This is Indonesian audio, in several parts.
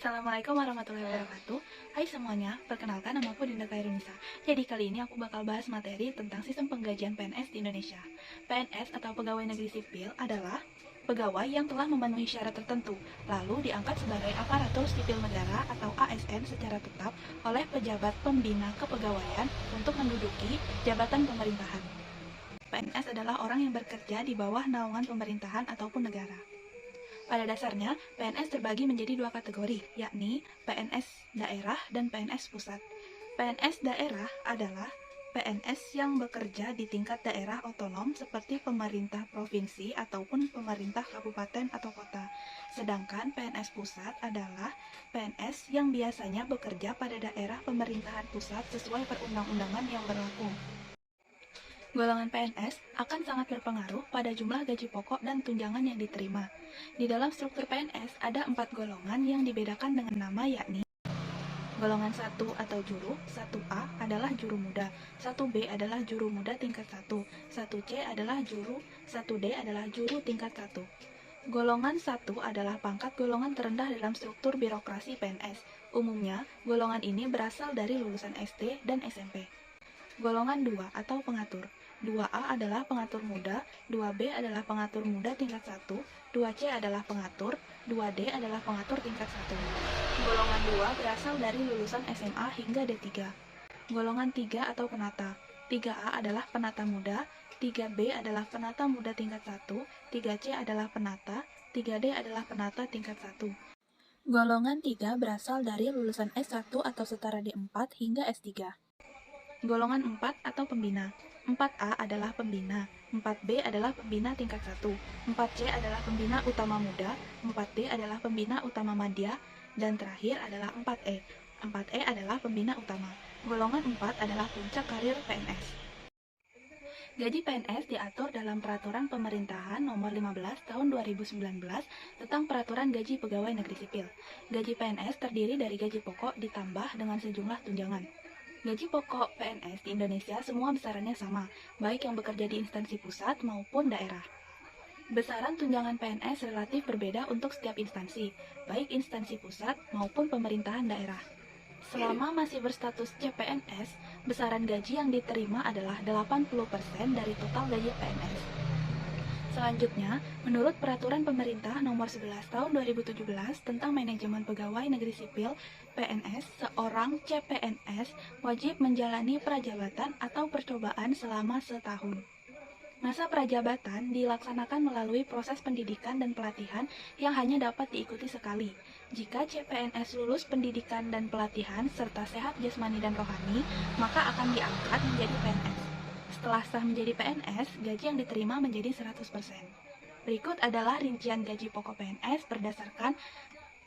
Assalamualaikum warahmatullahi wabarakatuh. Hai semuanya, perkenalkan nama aku Dinda Khairunisa. Jadi kali ini aku bakal bahas materi tentang sistem penggajian PNS di Indonesia. PNS atau Pegawai Negeri Sipil adalah pegawai yang telah memenuhi syarat tertentu, lalu diangkat sebagai aparatur sipil negara atau ASN secara tetap oleh pejabat pembina kepegawaian untuk menduduki jabatan pemerintahan. PNS adalah orang yang bekerja di bawah naungan pemerintahan ataupun negara. Pada dasarnya, PNS terbagi menjadi dua kategori, yakni PNS daerah dan PNS pusat. PNS daerah adalah PNS yang bekerja di tingkat daerah otonom seperti pemerintah provinsi ataupun pemerintah kabupaten atau kota. Sedangkan PNS pusat adalah PNS yang biasanya bekerja pada daerah pemerintahan pusat sesuai perundang-undangan yang berlaku. Golongan PNS akan sangat berpengaruh pada jumlah gaji pokok dan tunjangan yang diterima. Di dalam struktur PNS ada 4 golongan yang dibedakan dengan nama, yakni golongan 1 atau juru. 1A adalah juru muda, 1B adalah juru muda tingkat 1, 1C adalah juru, 1D adalah juru tingkat 1. Golongan 1 adalah pangkat golongan terendah dalam struktur birokrasi PNS. Umumnya, golongan ini berasal dari lulusan SD dan SMP. Golongan 2 atau pengatur. 2A adalah pengatur muda, 2B adalah pengatur muda tingkat 1, 2C adalah pengatur, 2D adalah pengatur tingkat 1. Golongan 2 berasal dari lulusan SMA hingga D3. Golongan 3 atau penata. 3A adalah penata muda, 3B adalah penata muda tingkat 1, 3C adalah penata, 3D adalah penata tingkat 1. Golongan 3 berasal dari lulusan S1 atau setara D4 hingga S3. Golongan 4 atau pembina. 4A adalah pembina, 4B adalah pembina tingkat 1, 4C adalah pembina utama muda, 4D adalah pembina utama madya, dan terakhir adalah 4E. 4E adalah pembina utama. Golongan 4 adalah puncak karir PNS. Gaji PNS diatur dalam Peraturan Pemerintahan Nomor 15 Tahun 2019 tentang Peraturan Gaji Pegawai Negeri Sipil. Gaji PNS terdiri dari gaji pokok ditambah dengan sejumlah tunjangan. Gaji pokok PNS di Indonesia semua besarannya sama, baik yang bekerja di instansi pusat maupun daerah. Besaran tunjangan PNS relatif berbeda untuk setiap instansi, baik instansi pusat maupun pemerintahan daerah. Selama masih berstatus CPNS, besaran gaji yang diterima adalah 80% dari total gaji PNS. Selanjutnya, menurut Peraturan Pemerintah Nomor 11 Tahun 2017 tentang Manajemen Pegawai Negeri Sipil (PNS), seorang CPNS wajib menjalani prajabatan atau percobaan selama setahun. Masa prajabatan dilaksanakan melalui proses pendidikan dan pelatihan yang hanya dapat diikuti sekali. Jika CPNS lulus pendidikan dan pelatihan serta sehat jasmani dan rohani, maka akan diangkat menjadi PNS. Setelah sah menjadi PNS, gaji yang diterima menjadi 100%. Berikut adalah rincian gaji pokok PNS berdasarkan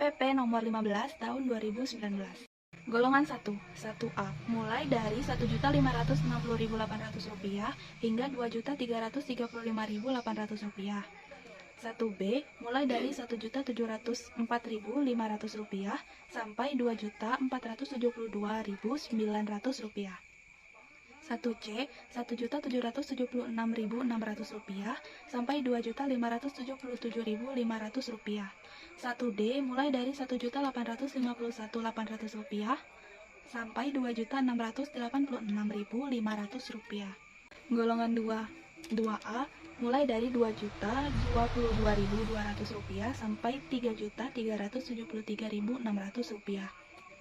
PP Nomor 15 Tahun 2019. Golongan 1, 1A, mulai dari Rp1.560.800 hingga Rp2.335.800. 1B, mulai dari Rp1.704.500 sampai Rp2.472.900. 1C, Rp1.776.600 sampai Rp2.577.500. 1D, mulai dari Rp1.851.800 sampai Rp2.686.500. Golongan 2, 2A, mulai dari Rp2.022.200 sampai Rp3.373.600.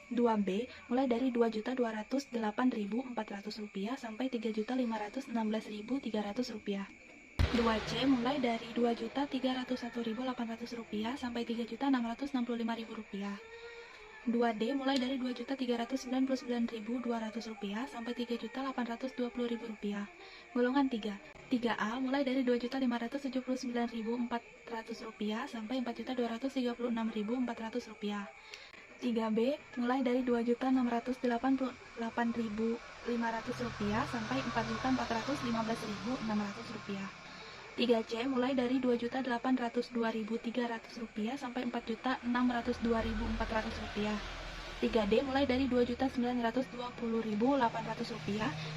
2B, mulai dari Rp2.208.400 sampai Rp3.516.300. 2C, mulai dari Rp2.301.800 sampai Rp3.665.000. 2D, mulai dari Rp2.399.200 sampai Rp3.820.000. Golongan 3, 3A, mulai dari Rp2.579.400 sampai Rp4.236.400. 3B, mulai dari Rp2.688.500 sampai Rp4.415.600. 3C, mulai dari Rp2.802.300 sampai Rp4.602.400. 3D, mulai dari Rp2.920.800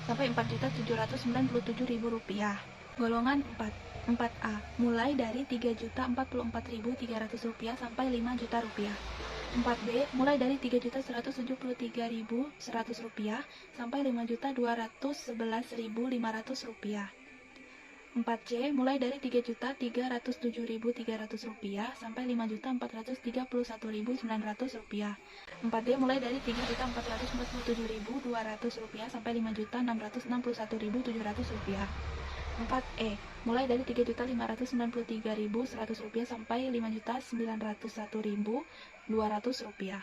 sampai Rp4.797.000. Golongan 4, 4A, mulai dari Rp3.044.300 sampai Rp5 juta. 4B mulai dari Rp3.173.100 sampai Rp5.211.500. 4C mulai dari Rp3.307.300 sampai Rp5.431.900. 4D mulai dari Rp3.447.200 sampai Rp5.661.700. 4E mulai dari Rp3.593.100 sampai Rp5.901.200.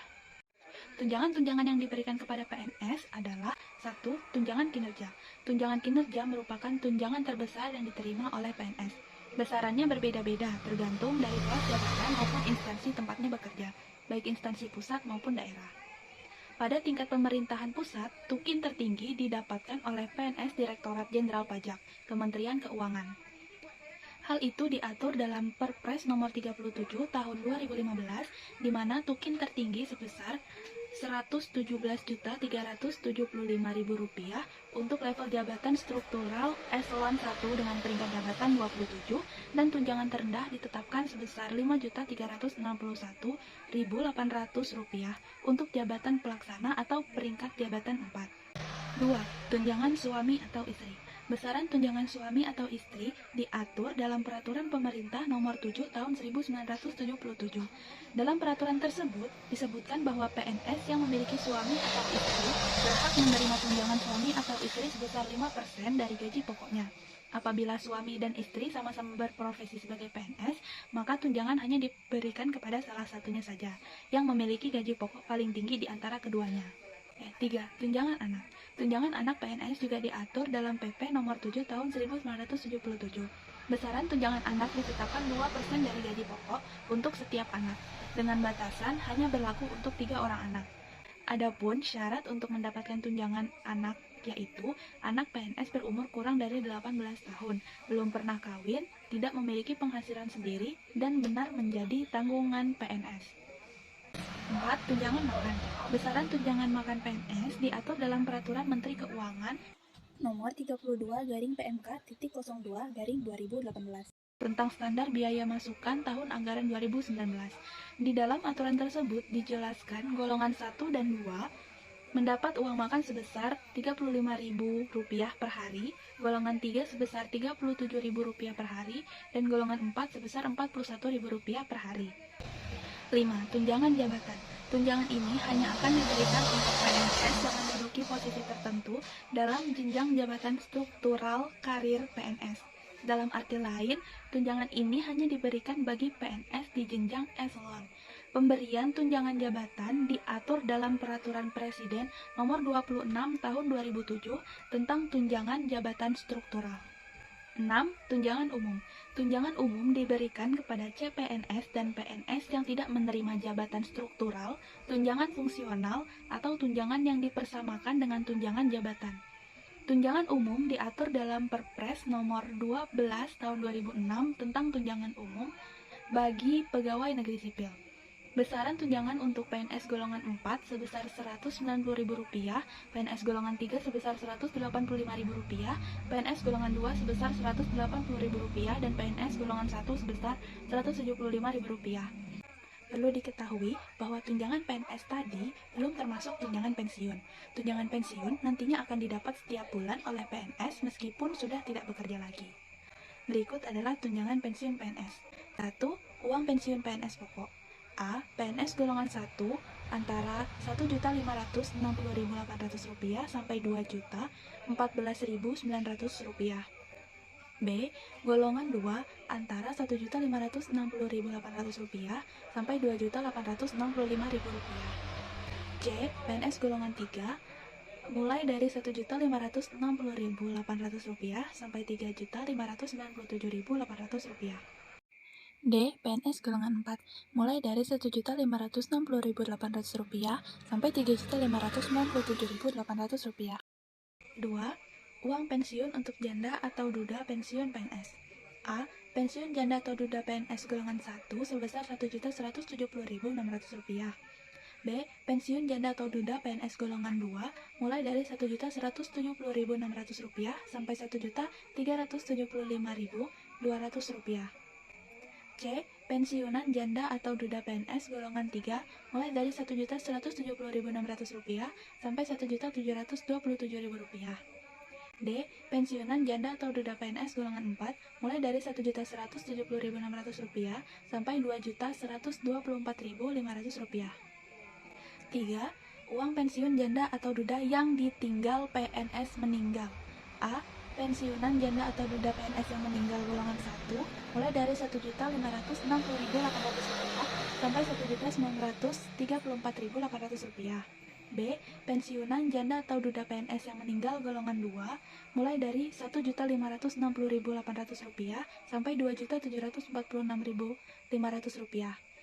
Tunjangan-tunjangan yang diberikan kepada PNS adalah 1. Tunjangan kinerja. Tunjangan kinerja merupakan tunjangan terbesar yang diterima oleh PNS. Besarannya berbeda-beda tergantung dari luas jabatan maupun instansi tempatnya bekerja, baik instansi pusat maupun daerah. Pada tingkat pemerintahan pusat, tukin tertinggi didapatkan oleh PNS Direktorat Jenderal Pajak, Kementerian Keuangan. Hal itu diatur dalam Perpres nomor 37 tahun 2015, di mana tukin tertinggi sebesar Rp117.375.000 untuk level jabatan struktural eselon 1 dengan peringkat jabatan 27 dan tunjangan terendah ditetapkan sebesar Rp5.361.800 untuk jabatan pelaksana atau peringkat jabatan 4. 2. Tunjangan suami atau istri. Besaran tunjangan suami atau istri diatur dalam Peraturan Pemerintah Nomor 7 Tahun 1977. Dalam peraturan tersebut disebutkan bahwa PNS yang memiliki suami atau istri berhak menerima tunjangan suami atau istri sebesar 5% dari gaji pokoknya. Apabila suami dan istri sama-sama berprofesi sebagai PNS, maka tunjangan hanya diberikan kepada salah satunya saja, yang memiliki gaji pokok paling tinggi di antara keduanya. 3. Tunjangan anak. Tunjangan anak PNS juga diatur dalam PP nomor 7 tahun 1977. Besaran tunjangan anak ditetapkan 2% dari gaji pokok untuk setiap anak, dengan batasan hanya berlaku untuk 3 orang anak. Adapun syarat untuk mendapatkan tunjangan anak yaitu anak PNS berumur kurang dari 18 tahun, belum pernah kawin, tidak memiliki penghasilan sendiri, dan benar menjadi tanggungan PNS. 4. Tunjangan makan. Besaran tunjangan makan PNS diatur dalam Peraturan Menteri Keuangan Nomor 32/PMK.02/2018 tentang standar biaya masukan tahun anggaran 2019. Di dalam aturan tersebut dijelaskan golongan 1 dan 2 mendapat uang makan sebesar Rp35.000 per hari, golongan 3 sebesar Rp37.000 per hari, dan golongan 4 sebesar Rp41.000 per hari. 5. Tunjangan jabatan. Tunjangan ini hanya akan diberikan untuk PNS yang menduduki posisi tertentu dalam jenjang jabatan struktural karir PNS. Dalam arti lain, tunjangan ini hanya diberikan bagi PNS di jenjang eselon. Pemberian tunjangan jabatan diatur dalam Peraturan Presiden Nomor 26 Tahun 2007 tentang tunjangan jabatan struktural. 6. Tunjangan umum. Tunjangan umum diberikan kepada CPNS dan PNS yang tidak menerima jabatan struktural, tunjangan fungsional, atau tunjangan yang dipersamakan dengan tunjangan jabatan. Tunjangan umum diatur dalam Perpres Nomor 12 Tahun 2006 tentang tunjangan umum bagi pegawai negeri sipil. Besaran tunjangan untuk PNS golongan 4 sebesar Rp190.000, PNS golongan 3 sebesar Rp185.000, PNS golongan 2 sebesar Rp180.000, dan PNS golongan 1 sebesar Rp175.000. Perlu diketahui bahwa tunjangan PNS tadi belum termasuk tunjangan pensiun. Tunjangan pensiun nantinya akan didapat setiap bulan oleh PNS meskipun sudah tidak bekerja lagi. Berikut adalah tunjangan pensiun PNS. 1. Uang pensiun PNS pokok. A. PNS golongan 1 antara Rp1.560.800 sampai Rp2.014.900. B. Golongan 2 antara Rp1.560.800 sampai Rp2.865.000. C. PNS golongan 3 mulai dari Rp1.560.800 sampai Rp3.597.800. D. PNS golongan 4 mulai dari Rp1.560.800 sampai Rp3.597.800. 2. Uang pensiun untuk janda atau duda pensiun PNS. A. Pensiun janda atau duda PNS golongan 1 sebesar Rp1.170.600. B. Pensiun janda atau duda PNS golongan 2 mulai dari Rp1.170.600 sampai Rp1.375.200. C. Pensiunan janda atau duda PNS golongan 3 mulai dari Rp1.170.600 sampai Rp1.727.000. D. Pensiunan janda atau duda PNS golongan 4 mulai dari Rp1.170.600 sampai Rp2.124.500. 3. Uang pensiun janda atau duda yang ditinggal PNS meninggal. A. Pensiunan janda atau duda PNS yang meninggal golongan 1 mulai dari Rp1.560.800 sampai Rp1.934.800. B. Pensiunan janda atau duda PNS yang meninggal golongan 2 mulai dari Rp1.560.800 sampai Rp2.746.500.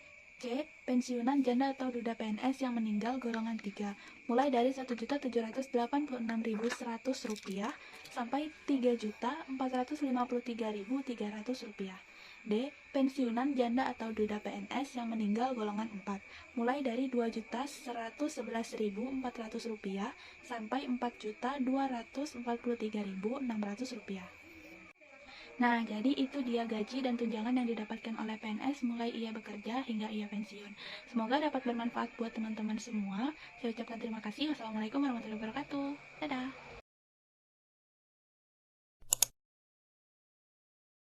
C. Pensiunan janda atau duda PNS yang meninggal golongan 3 mulai dari Rp1.786.100 sampai Rp3.453.300. D. Pensiunan janda atau duda PNS yang meninggal golongan 4 mulai dari Rp2.111.400 sampai Rp4.243.600. Nah, jadi itu dia gaji dan tunjangan yang didapatkan oleh PNS mulai ia bekerja hingga ia pensiun. Semoga dapat bermanfaat buat teman-teman semua. Saya ucapkan terima kasih. Wassalamualaikum warahmatullahi wabarakatuh. Dadah.